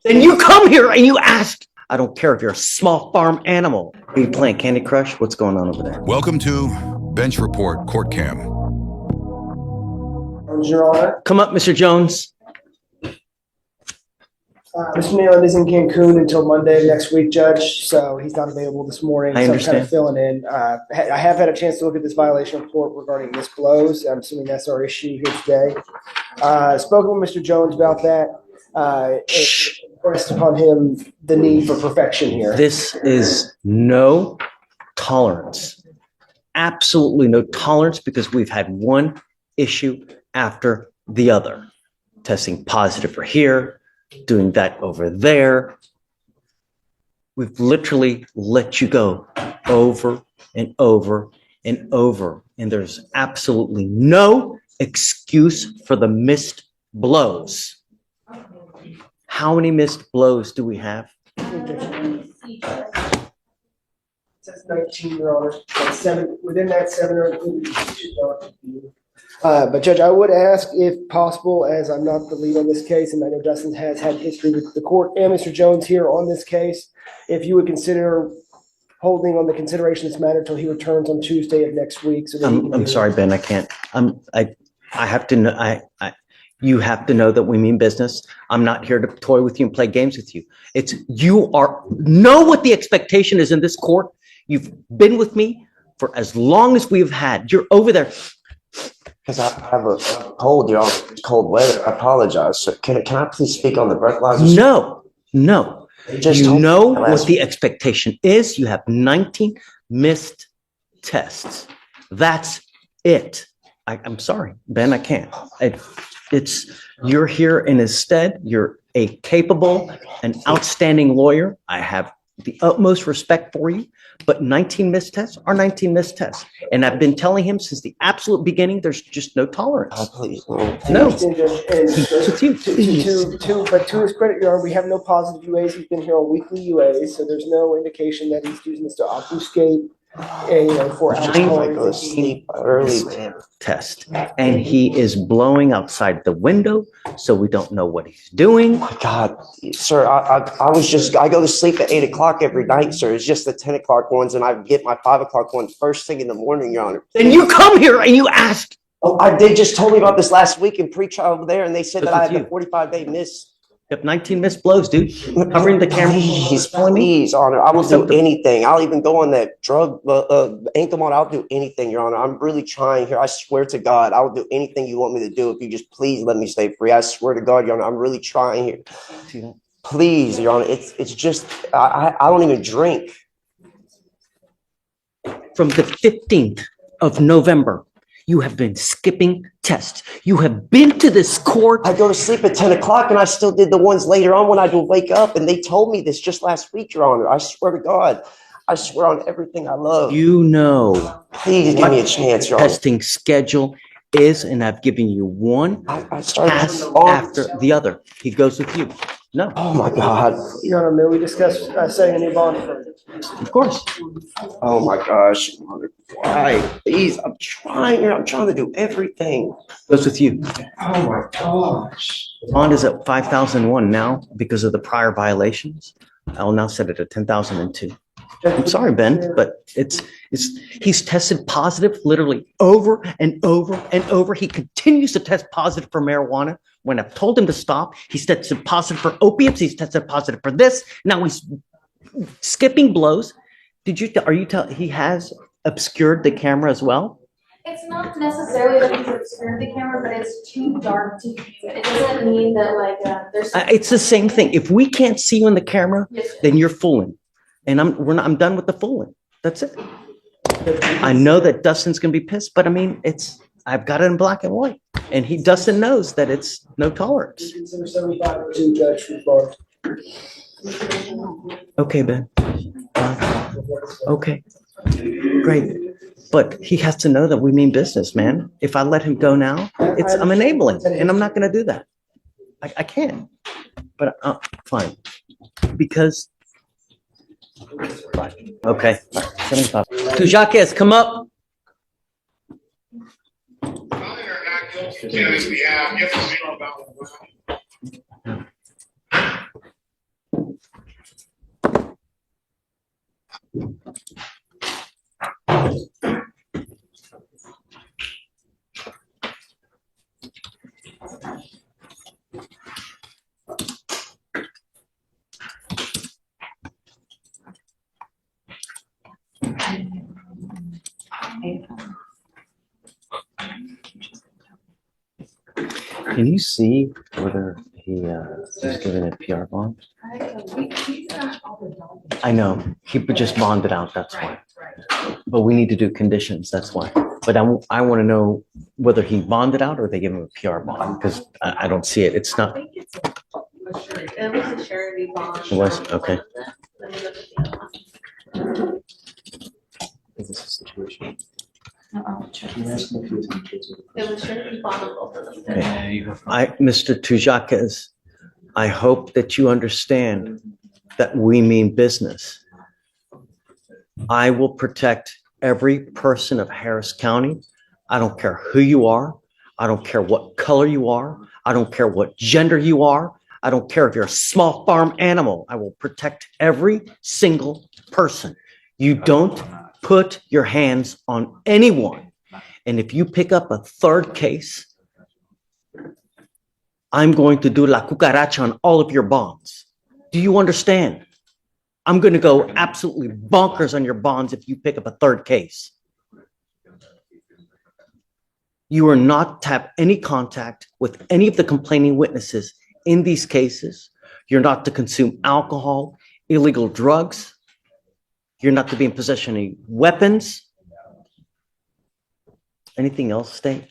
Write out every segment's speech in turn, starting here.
Then you come here and you ask. I don't care if you're a small farm animal. Are you playing Candy Crush? What's going on over there? Welcome to Bench Report Court Cam. Your Honor. Come up, Mr. Jones. Mr. Nayland is in Cancun until Monday of next week, Judge, so he's not available this morning. I understand. So I'm kind of filling in. I have had a chance to look at this violation report regarding missed blows. I'm assuming that's our issue here today. Spoken with Mr. Jones about that. Pressed upon him the need for perfection here. This is no tolerance. Absolutely no tolerance, because we've had one issue after the other. Testing positive for here, doing that over there. We've literally let you go over and over and over. And there's absolutely no excuse for the missed blows. How many missed blows do we have? It says 19, Your Honor. Within that 7 or 8. But Judge, I would ask, if possible, as I'm not the lead on this case, and I know Dustin has had history with the court and Mr. Jones here on this case, if you would consider holding on the consideration of this matter until he returns on Tuesday of next week. So I'm sorry, Ben, I can't. I have to know. You have to know that we mean business. I'm not here to toy with you and play games with you. Know what the expectation is in this court. You've been with me for as long as we've had. You're over there. Because I have a cold, y'all. Cold weather. I apologize. So can I please speak on the breathalyzer? No. You know what the week. expectation is. You have 19 missed tests. That's it. I'm sorry, Ben, I can't. You're here in his stead. You're a capable and outstanding lawyer. I have the utmost respect for you, but 19 missed tests are 19 missed tests. And I've been telling him since the absolute beginning, there's just no tolerance. Please. No. But to his credit, Your Honor, we have no positive UAs. He's been here on weekly UAs, so there's no indication that he's using this to obfuscate for alcohol. I go to sleep early, man. Test, and he is blowing outside the window, so we don't know what he's doing. Oh my God, sir, I go to sleep at 8 o'clock every night, sir. It's just the 10 o'clock ones, and I get my 5 o'clock one first thing in the morning, Your Honor. Then you come here and you ask. Oh, they just told me about this last week in pre-trial over there, and they said that I have a 45-day miss. You have 19 missed blows, dude. Covering the camera. Please, Honor. I will do anything. I'll even go on that drug ankle monitor. I'll do anything, Your Honor. I'm really trying here. I swear to God, I'll do anything you want me to do if you just please let me stay free. I swear to God, Your Honor, I'm really trying here. Please, Your Honor. It's just I don't even drink. From the 15th of November, you have been skipping tests. You have been to this court. I go to sleep at 10 o'clock, and I still did the ones later on when I do wake up. And they told me this just last week, Your Honor. I swear to God. I swear on everything I love. You know. Please give me a chance, Your Honor. Testing schedule is, and I've given you one I started pass after the other. He goes with you. No. Oh, my God. Your Honor, may we discuss setting a new bond for Of course. Oh, my gosh. Why? Please, I'm trying here. I'm trying to do everything. Goes with you. Oh, my gosh. Bond is at 5,001 now because of the prior violations. I will now set it at 10,002. I'm sorry, Ben, but he's tested positive literally over and over and over. He continues to test positive for marijuana. When I've told him to stop, he's tested positive for opiates. He's tested positive for this. Now he's skipping blows. He has obscured the camera as well? It's not necessarily that he's obscured the camera, but it's too dark to view. It doesn't mean that there's. It's the same thing. If we can't see you in the camera, Yes, then you're fooling. And I'm done with the fooling. That's it. I know that Dustin's gonna be pissed, but I mean, I've got it in black and white, and Dustin knows that it's no tolerance. Consider 7502, Judge, for bond. Okay, Ben. Okay, great. But he has to know that we mean business, man. If I let him go now, I'm enabling, and I'm not gonna do that. I can't. But fine, because. Okay. 75. Tujaques, come up. Can you see whether he's given a PR bond? I know, he just bonded out, that's why. But we need to do conditions, that's why. But I want to know whether he bonded out or they give him a PR bond, because I don't see it. It's not. It was a surety bond. It was, okay. Is this a situation? It was surety bond on both of them. Mr. Tujakas, I hope that you understand that we mean business. I will protect every person of Harris County. I don't care who you are. I don't care what color you are. I don't care what gender you are. I don't care if you're a small farm animal. I will protect every single person. You don't put your hands on anyone. And if you pick up a third case, I'm going to do la cucaracha on all of your bonds. Do you understand? I'm going to go absolutely bonkers on your bonds if you pick up a third case. You are not to have any contact with any of the complaining witnesses in these cases. You're not to consume alcohol, illegal drugs. You're not to be in possession of any weapons. Anything else, State?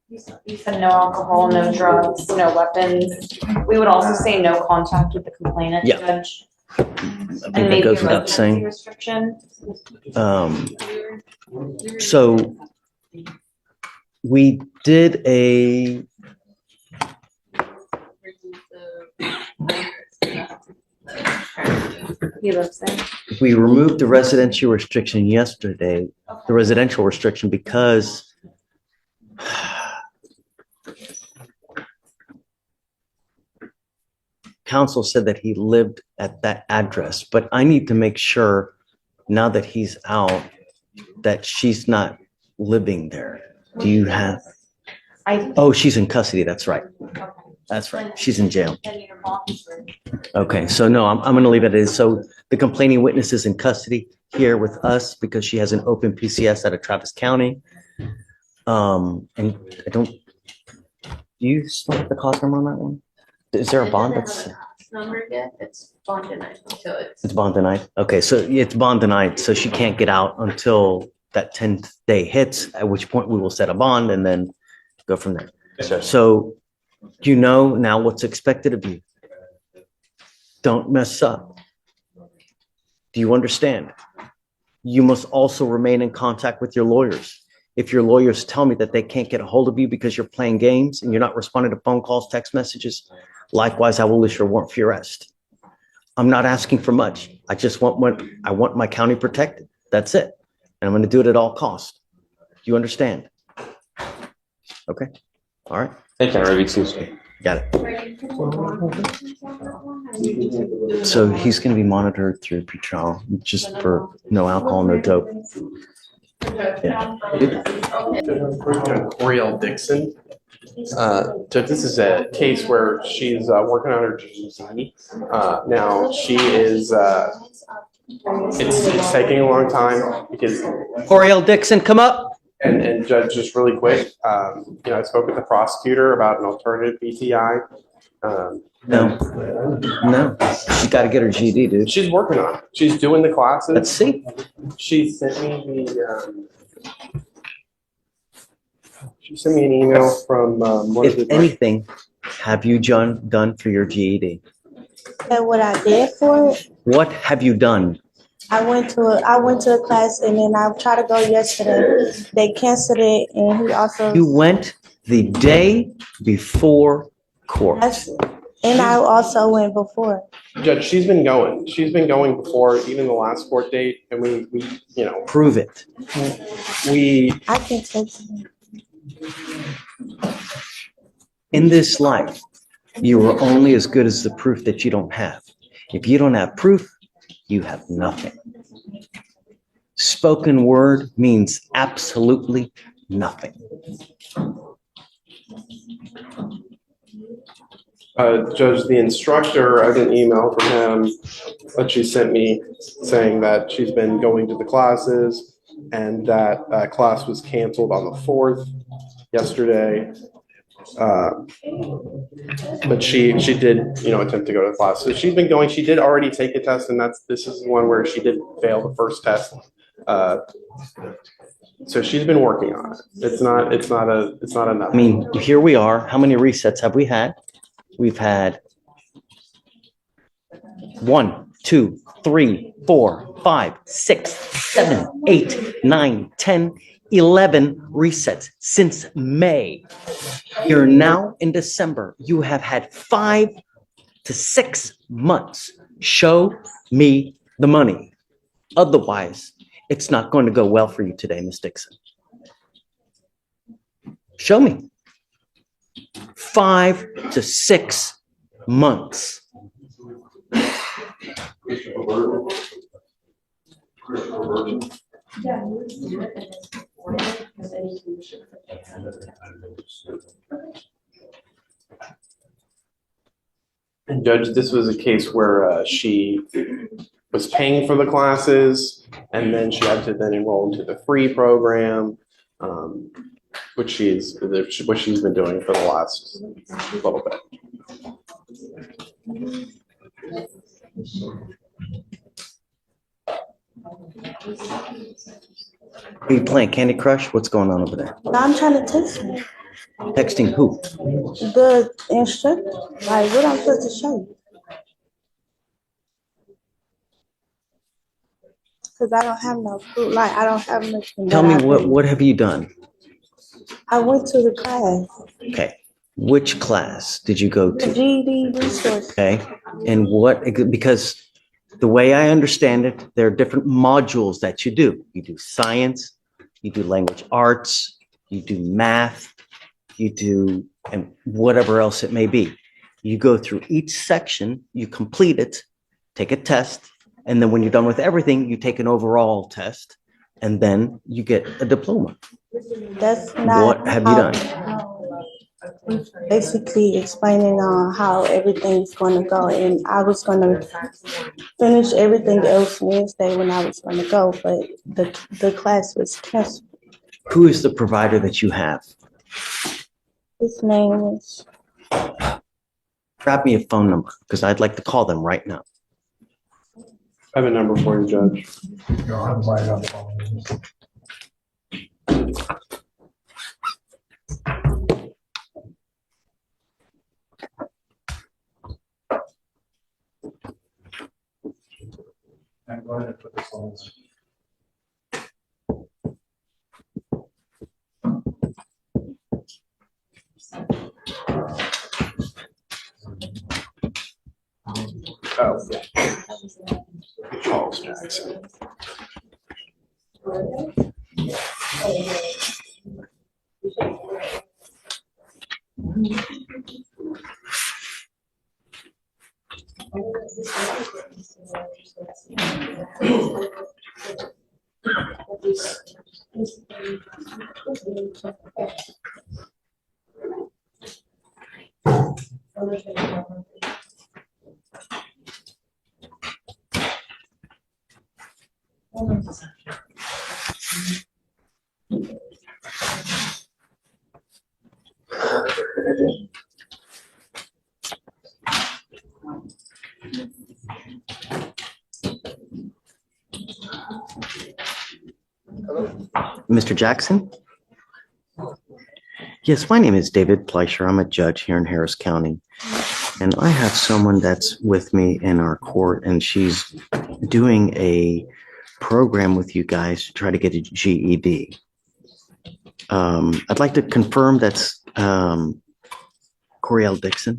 You said no alcohol, no drugs, no weapons. We would also say no contact with the complainant, Yeah. Judge. I And think that maybe goes a without residency saying. restriction. So we did a, He lives there. we removed the residential restriction yesterday, the residential restriction, because counsel said that he lived at that address, but I need to make sure now that he's out that she's not living there. Do you have? Oh, she's in custody. That's right. That's right. She's in jail. And your bonds were- Okay, so no, I'm going to leave it as, so the complaining witness is in custody here with us because she has an open PCS out of Travis County. And I don't, do you still have the cost number on that one? Is there a bond that's, Number yet, it's bond denied, so it's bond denied? Okay, so it's bond denied, so she can't get out until that 10th day hits, at which point we will set a bond and then go from there. So you know now what's expected of you. Don't mess up. Do you understand? You must also remain in contact with your lawyers. If your lawyers tell me that they can't get a hold of you because you're playing games and you're not responding to phone calls, text messages, likewise, I will issue a warrant for your arrest. I'm not asking for much. I just want I want my county protected. That's it. And I'm going to do it at all costs. Do you understand? Okay. All right. Thank you, Ready Tuesday. Got it. So he's going to be monitored through pretrial just for no alcohol, no dope. Yeah. Coriel Dixon. Judge, this is a case where she's working on her GED. Now she is. It's taking a long time because. Coriel Dixon, come up. And Judge, just really quick, I spoke with the prosecutor about an alternative PTI. No. She got to get her GED, dude. She's working on it. She's doing the classes. Let's see. She sent me an email from one of If the. anything, have you done for your GED? And what I did for it, What have you done? I went to a class and then I tried to go yesterday. They canceled it and he also, You went the day before court. and I also went before. Judge, she's been going. She's been going before even the last court date, and we Prove it. I can text you. In this life, you are only as good as the proof that you don't have. If you don't have proof, you have nothing. Spoken word means absolutely nothing. Judge, the instructor, I got an email from him that she sent me saying that she's been going to the classes and that class was canceled on the 4th yesterday. But she did, attempt to go to class. So she's been going, she did already take a test, and this is the one where she did fail the first test. So she's been working on it. It's not enough. I mean, here we are. How many resets have we had? We've had 1, 2, 3, 4, 5, 6, 7, 8, 9, 10, 11 resets since May. You're now in December. You have had 5 to 6 months. Show me the money. Otherwise, it's not going to go well for you today, Ms. Dixon. Show me. 5 to 6 months. And Judge, this was a case where she was paying for the classes, and then she had to then enroll into the free program, which she's been doing for the last little bit. Are you playing Candy Crush? What's going on over there? I'm trying to text you. Texting who? The instructor. Like, what I'm supposed to show you? Because I don't have no food. Like, I don't have nothing. Tell me what have you done? I went to the class. Okay. Which class did you go The to? GED resource. Okay. And because the way I understand it, there are different modules that you do. You do science, you do language arts, you do math, you do, and whatever else it may be. You go through each section, you complete it, take a test, and then when you're done with everything, you take an overall test, and then you get a diploma. That's not. What have you done? Basically explaining how everything's going to go. And I was going to finish everything else Wednesday when I was going to go, but the class was canceled. Who is the provider that you have? His name is. Grab me a phone number because I'd like to call them right now. I have a number for you, Judge. Go ahead and put this on. Oh, yeah. Charles Jackson. Mr. Jackson? Yes, my name is David Fleischer. I'm a judge here in Harris County. And I have someone that's with me in our court, and she's doing a program with you guys to try to get a GED. I'd like to confirm that's Coriel Dixon.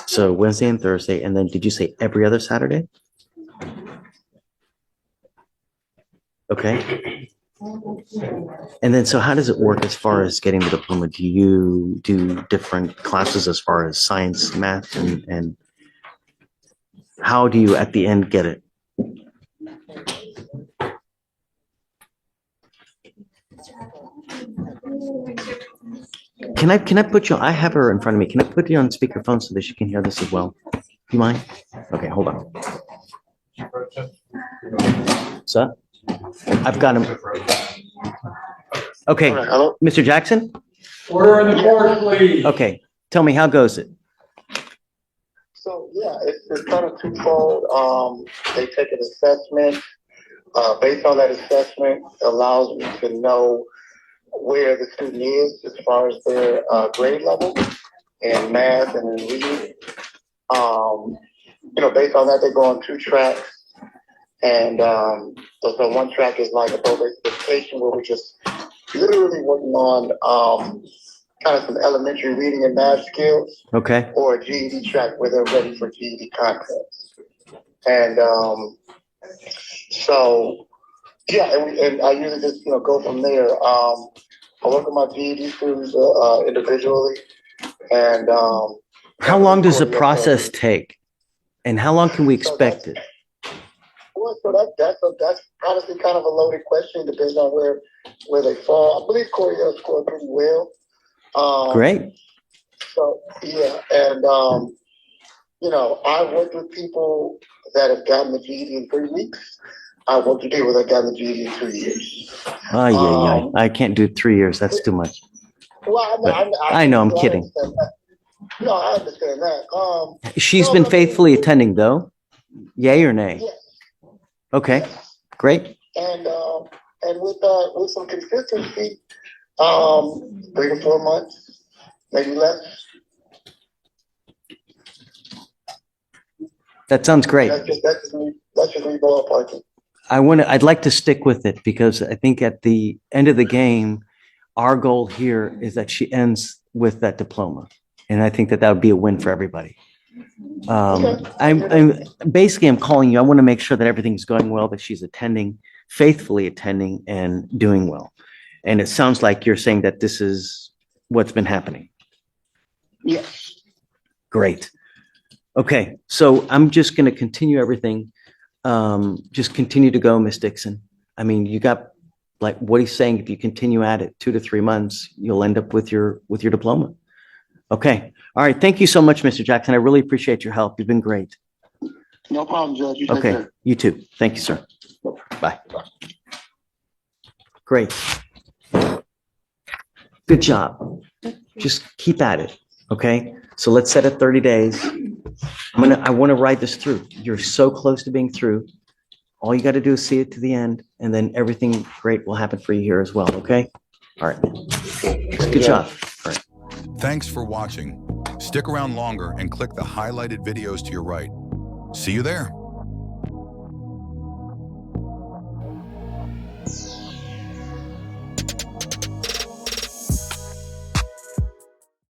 So Wednesday and Thursday, and then did you say every other Saturday? Okay. And then, so how does it work as far as getting the diploma? Do you do different classes as far as science, math, and How do you at the end get it? Can I put you, I have her in front of me. Can I put you on speakerphone so that she can hear this as well? Do you mind? Okay, hold on. Sir? I've got him. Okay, Hello? Mr. Jackson? Order in the court, please. Okay, tell me, how goes it? So, yeah, it's kind of twofold. They take an assessment. Based on that assessment, allows me to know where the student is as far as their grade level in math and in reading. Based on that, they go on 2 tracks. And so one track is like a basic education where we're just literally working on kind of some elementary reading and math skills. Okay, Or a GED track where they're ready for GED contests. And so, yeah, and I usually just, go from there. I work with my GED students individually. And how long does the process take? And how long can we expect it? well, so that's honestly kind of a loaded question. Depends on where they fall. I believe Coriel scored pretty well. Great. So yeah, and I've worked with people that have gotten the GED in 3 weeks. I've worked with people that got the GED in 2 years. Oh, yeah. I can't do 3 years. That's too much. Well, I know, I'm kidding. No, I understand that. She's been faithfully attending though? Yay or nay? Yes. Okay, great. And with some consistency, 3 to 4 months, maybe less. That sounds great. That's just me ballparking. I'd like to stick with it because I think at the end of the game, our goal here is that she ends with that diploma. And I think that would be a win for everybody. I'm calling you. I want to make sure that everything's going well, that she's attending, faithfully attending and doing well. And it sounds like you're saying that this is what's been happening. Yes. Great. Okay. So I'm just going to continue everything. Just continue to go, Miss Dixon. I mean, you got like what he's saying. If you continue at it 2 to 3 months, you'll end up with your diploma. Okay. All right. Thank you so much, Mr. Jackson. I really appreciate your help. You've been great. No problem, Judge. You take Okay. care. You too. Thank you, sir. Bye. Great. Good job. Just keep at it. Okay. So let's set it 30 days. I want to ride this through. You're so close to being through. All you got to do is see it to the end, and then everything great will happen for you here as well. Okay. All right. Good job. All right. Thanks for watching. Stick around longer and click the highlighted videos to your right. See you there.